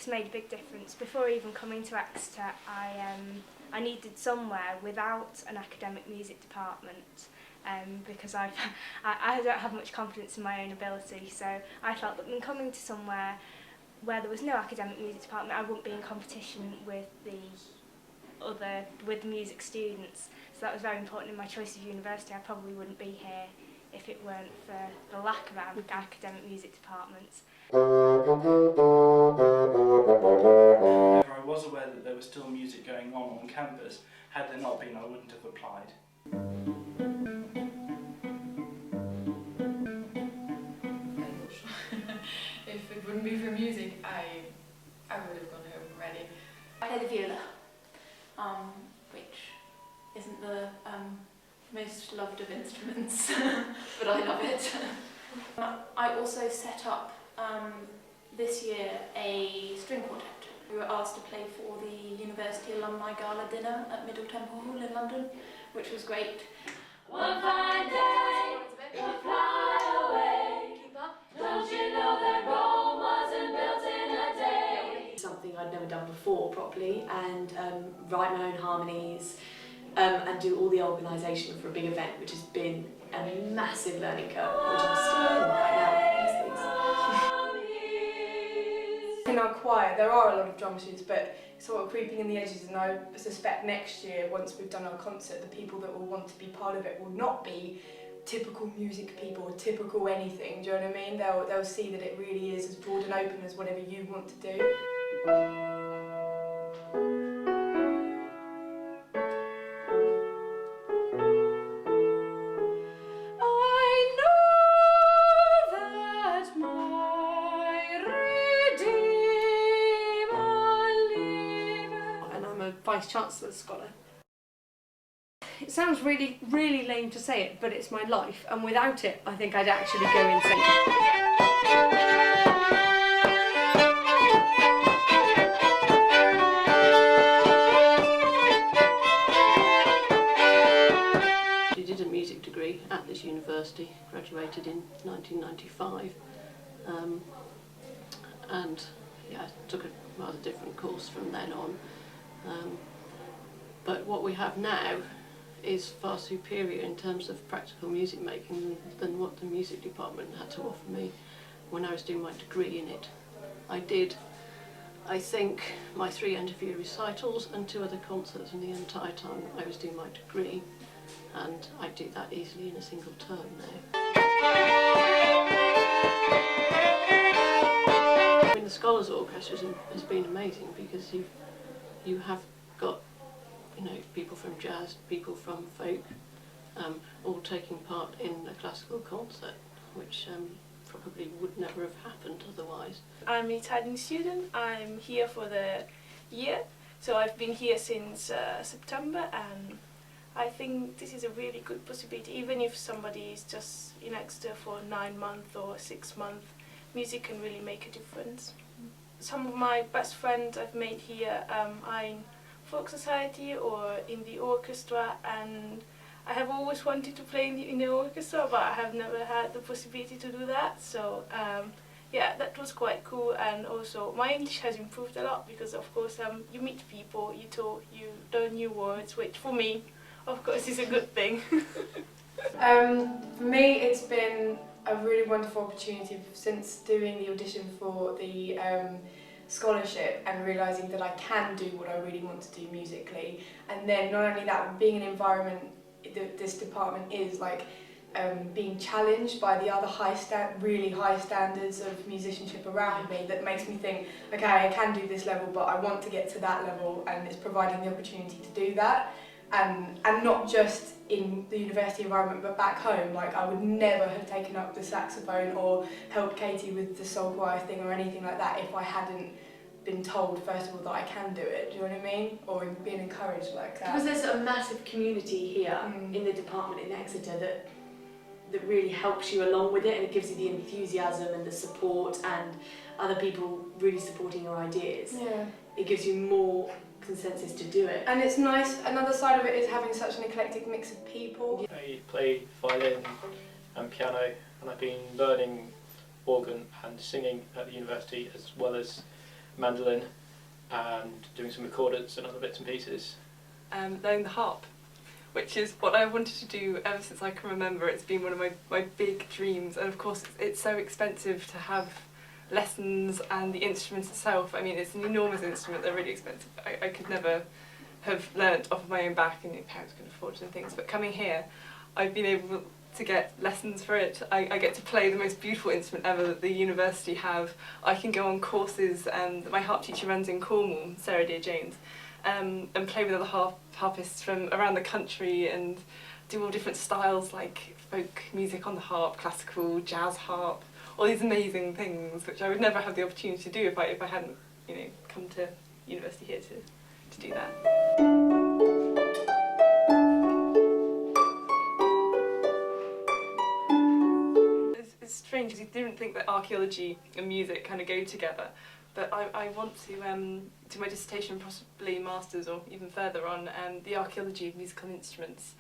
has made a big difference. Before even coming to Exeter, I needed somewhere without an academic music department, because I don't have much confidence in my own ability, so I felt that when coming to somewhere where there was no academic music department, I wouldn't be in competition with the music students. So that was very important in my choice of university. I probably wouldn't be here if it weren't for the lack of academic music departments. I was aware that there was still music going on campus. Had there not been, I wouldn't have applied. If it wouldn't be for music, I would have gone home already. I play the viola, which isn't the most loved of instruments, but I love it. I also set up this year a string quartet. We were asked to play for the University Alumni Gala dinner at Middle Temple Hall in London, which was great. One fine day, we'll fly away. Don't you know that Rome wasn't built in a day? Something I'd never done before properly, and write my own harmonies, and do all the organisation for a big event, which has been a massive learning curve, which I'm still learning right now. In our choir, there are a lot of drum machines, but sort of creeping in the edges, and I suspect next year, once we've done our concert, the people that will want to be part of it will not be typical music people or typical anything, do you know what I mean? They'll see that it really is as broad and open as whatever you want to do. Vice-Chancellor's Scholar. It sounds really, really lame to say it, but it's my life, and without it, I think I'd actually go insane. I did a music degree at this university, graduated in 1995, and yeah, took a rather different course from then on. But what we have now is far superior in terms of practical music making than what the music department had to offer me when I was doing my degree in it. I did, I think, my 3 end-of-year recitals and 2 other concerts in the entire time I was doing my degree, and I do that easily in a single term now. I mean, the Scholars Orchestra has been amazing because you have got, you know, people from jazz, people from folk, all taking part in a classical concert, which probably would never have happened otherwise. I'm an Italian student. I'm here for the year, so I've been here since September, and I think this is a really good possibility. Even if somebody is just in Exeter for 9 months or 6 months, music can really make a difference. Some of my best friends I've made here are in folk society or in the orchestra, and I have always wanted to play in the orchestra, but I have never had the possibility to do that. So yeah, that was quite cool, and also my English has improved a lot because, of course, you meet people, you talk, you learn new words, which for me, of course, is a good thing. For me, it's been a really wonderful opportunity since doing the audition for the scholarship and realising that I can do what I really want to do musically, and then not only that, being an environment that this department is like being challenged by the other really high standards of musicianship around me, that makes me think, okay, I can do this level, but I want to get to that level, and it's providing the opportunity to do that. And not just in the university environment, but back home. Like, I would never have taken up the saxophone or helped Katie with the soul choir thing or anything like that if I hadn't been told, first of all, that I can do it, do you know what I mean? Or being encouraged like that. Because there's a massive community here in the department in Exeter that really helps you along with it, and it gives you the enthusiasm and the support and other people really supporting your ideas. Yeah. It gives you more consensus to do it. And it's nice, another side of it is having such an eclectic mix of people. I play violin and piano, and I've been learning organ and singing at the university, as well as mandolin, and doing some recordings and other bits and pieces. Learning the harp, which is what I wanted to do ever since I can remember. It's been one of my big dreams, and of course it's so expensive to have lessons, and the instrument itself, I mean, it's an enormous instrument, they're really expensive. I could never have learnt off of my own back, and your parents could afford it and things, but coming here I've been able to get lessons for it. I get to play the most beautiful instrument ever that the university have. I can go on courses that my harp teacher runs in Cornwall, Sarah Dear Jones, and play with other harpists from around the country and do all different styles like folk music on the harp, classical, jazz harp, all these amazing things which I would never have the opportunity to do if I hadn't, you know, come to university here to do that. It's strange because you didn't think that archaeology and music kind of go together, but I want to do my dissertation, possibly masters or even further on the archaeology of musical instruments,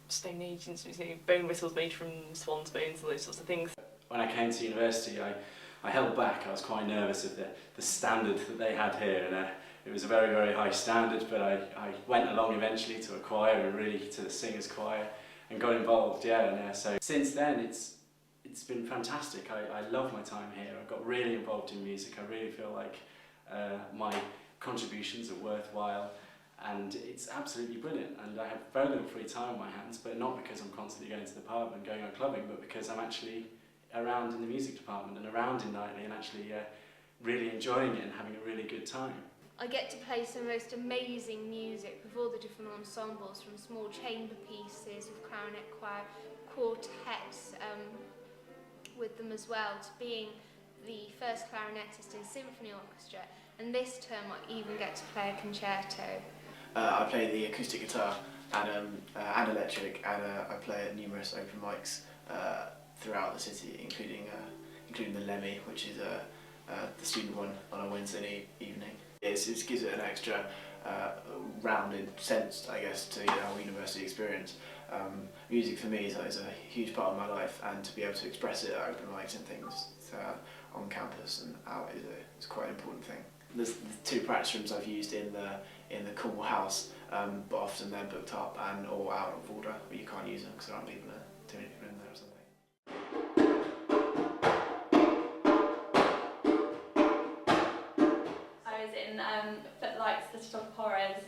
Stone Age instruments, you know, bone whistles made from swan's bones and those sorts of things. When I came to university, I held back. I was quite nervous of the standard that they had here, and it was a very, very high standard, but I went along eventually to a choir and really to the singers' choir and got involved, yeah, and so since then it's been fantastic. I love my time here. I got really involved in music. I really feel like my contributions are worthwhile, and it's absolutely brilliant, and I have very little free time on my hands, but not because I'm constantly going to the pub and going out clubbing, but because I'm actually around in the music department and around in Knightley and actually really enjoying it and having a really good time. I get to play some most amazing music with all the different ensembles, from small chamber pieces with clarinet choir, quartets with them as well, to being the first clarinetist in symphony orchestra, and this term I even get to play a concerto. I play the acoustic guitar and electric, and I play at numerous open mics throughout the city, including the Lemmy, which is the student one on a Wednesday evening. It gives it an extra rounded sense, I guess, to the whole university experience. Music for me is a huge part of my life, and to be able to express it at open mics and things on campus and out is quite an important thing. There's the 2 practice rooms I've used in the Cornwall house, but often they're booked up or out of order, or you can't use them because there aren't people there, too many people in there or something. I was in Footlights, The Stop Horrors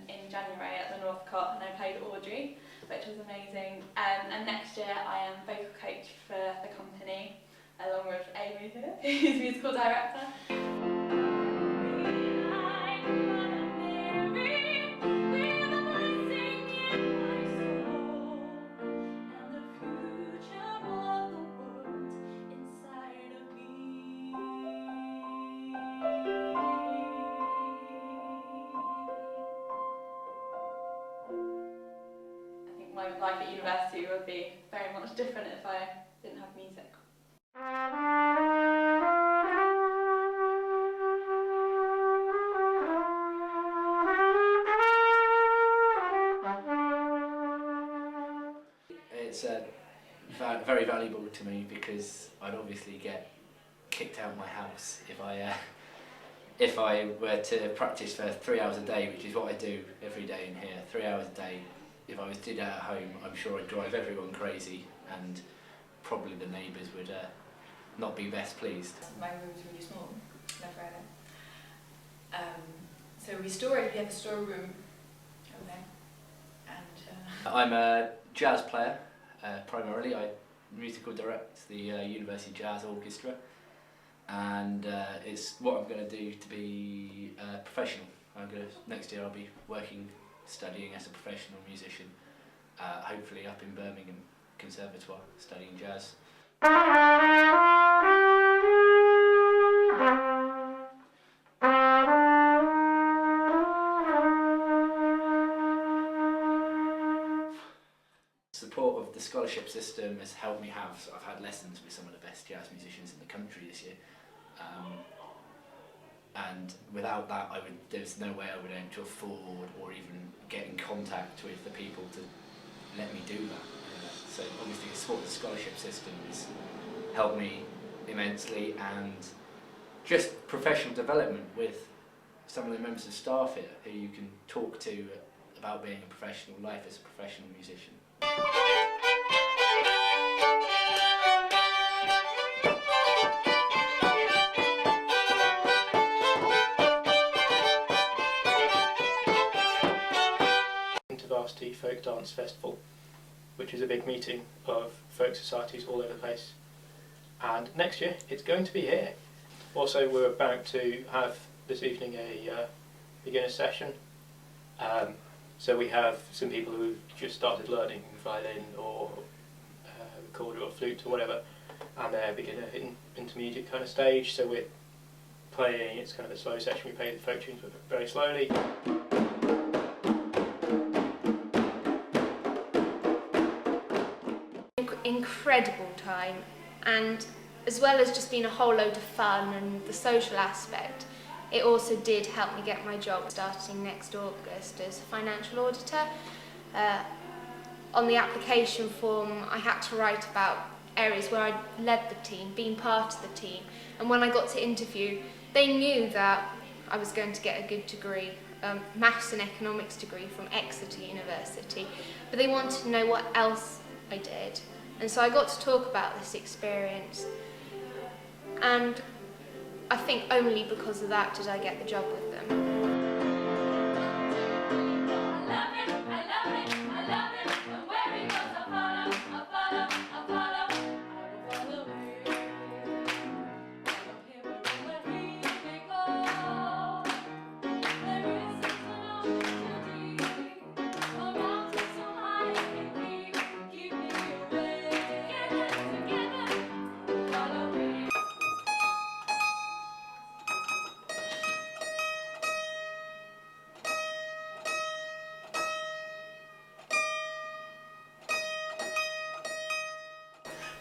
in January at the Northcott, and I played Audrey, which was amazing. And next year I am vocal coach for the company, along with Amy here, who's musical director. My life at university would be very much different if I didn't have music. It's very valuable to me because I'd obviously get kicked out of my house if I were to practice for 3 hours a day, which is what I do every day in here, 3 hours a day. If I was to do that at home, I'm sure I'd drive everyone crazy, and probably the neighbours would not be best pleased. My room's really small, never had it. So we have a storeroom over there. And I'm a jazz player, primarily. I musical direct the University Jazz Orchestra, and it's what I'm going to do to be professional. Next year I'll be studying as a professional musician, hopefully up in Birmingham Conservatoire, studying jazz. Support of the scholarship system has helped me I've had lessons with some of the best jazz musicians in the country this year. And without that, there's no way I would able to afford or even get in contact with the people to let me do that. So obviously the support of the scholarship system has helped me immensely, and just professional development with some of the members of staff here who you can talk to about being a professional life as a professional musician. Intervarsity Folk Dance Festival, which is a big meeting of folk societies all over the place. And next year it's going to be here. Also, we're about to have this evening a beginner session. So we have some people who've just started learning violin or recorder or flute or whatever, and they're beginner intermediate kind of stage. So we're playing, it's kind of a slow session, we play the folk tunes but very slowly. Incredible time, and as well as just being a whole load of fun and the social aspect, it also did help me get my job starting next August as a financial auditor. On the application form I had to write about areas where I'd led the team, been part of the team, and when I got to interview they knew that I was going to get a good degree, maths and economics degree from Exeter University, but they wanted to know what else I did. And so I got to talk about this experience, and I think only because of that did I get the job with them.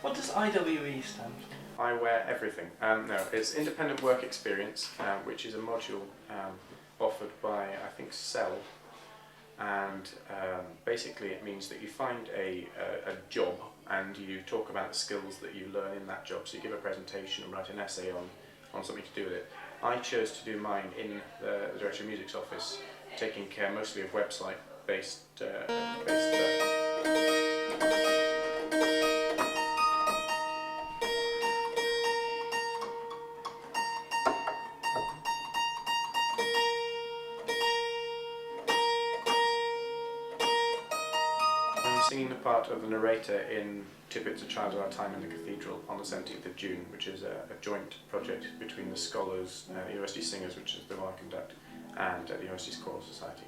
What does IWE stand for? I wear everything. No, it's Independent Work Experience, which is a module offered by, I think, CEL, and basically it means that you find a job and you talk about the skills that you learn in that job. So you give a presentation and write an essay on something to do with it. I chose to do mine in the Director of Music's office, taking care mostly of website-based stuff. Singing the part of the narrator in Tippett's A Child of Our Time in the Cathedral on the 17th of June, which is a joint project between the Scholars, the University Singers, which is the one I conduct, and the University's Choral Society.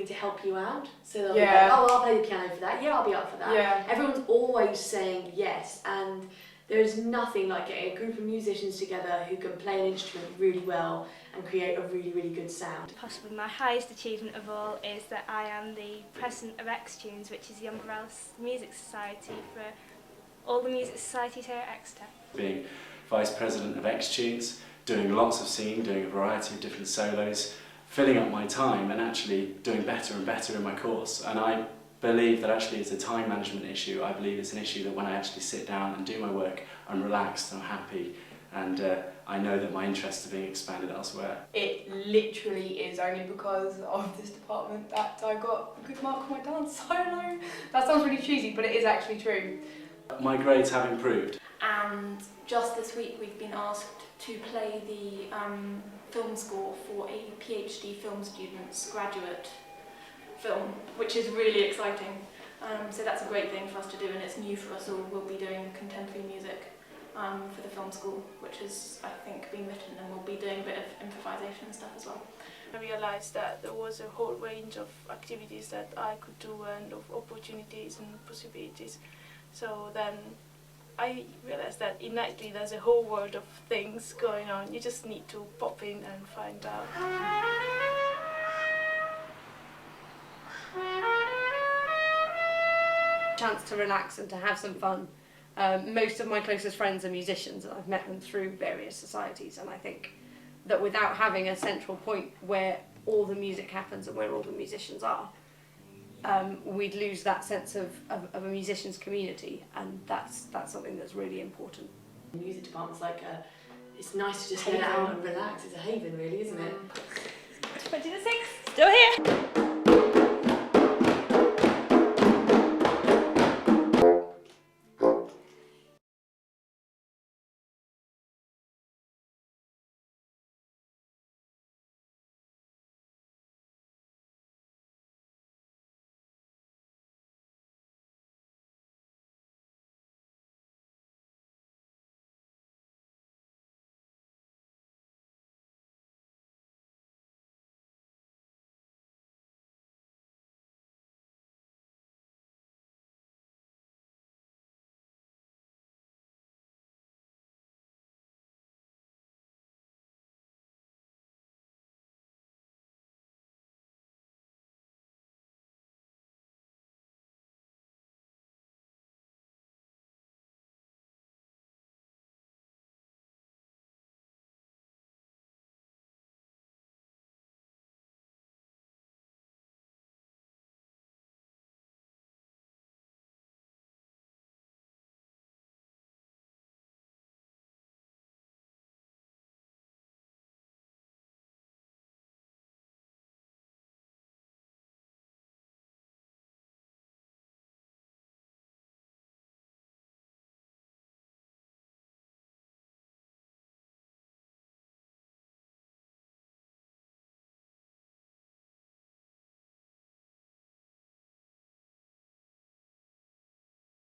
To help you out, so they'll be like, oh, I'll play the piano for that, yeah, I'll be up for that. Yeah. Everyone's always saying yes, and there's nothing like getting a group of musicians together who can play an instrument really well and create a really, really good sound. Possibly my highest achievement of all is that I am the president of ExTunes, which is the umbrella music society for all the music societies here at Exeter. Being vice president of ExTunes, doing lots of singing, doing a variety of different solos, filling up my time and actually doing better and better in my course. And I believe that actually it's a time management issue. I believe it's an issue that when I actually sit down and do my work, I'm relaxed, I'm happy, and I know that my interests are being expanded elsewhere. It literally is only because of this department that I got a good mark on my dance solo. That sounds really cheesy, but it is actually true. My grades have improved. And just this week we've been asked to play the film score for a PhD film student's graduate film, which is really exciting. So that's a great thing for us to do, and it's new for us all. We'll be doing contemporary music for the film school, which has, I think, been written, and we'll be doing a bit of improvisation and stuff as well. I realised that there was a whole range of activities that I could do and of opportunities and possibilities. So then I realised that innately there's a whole world of things going on. You just need to pop in and find out. Chance to relax and to have some fun. Most of my closest friends are musicians, and I've met them through various societies, and I think that without having a central point where all the music happens and where all the musicians are, we'd lose that sense of a musician's community, and that's something that's really important. The music department's like it's nice to just get out and relax. It's a haven, really, isn't it? 20 to 6, still here!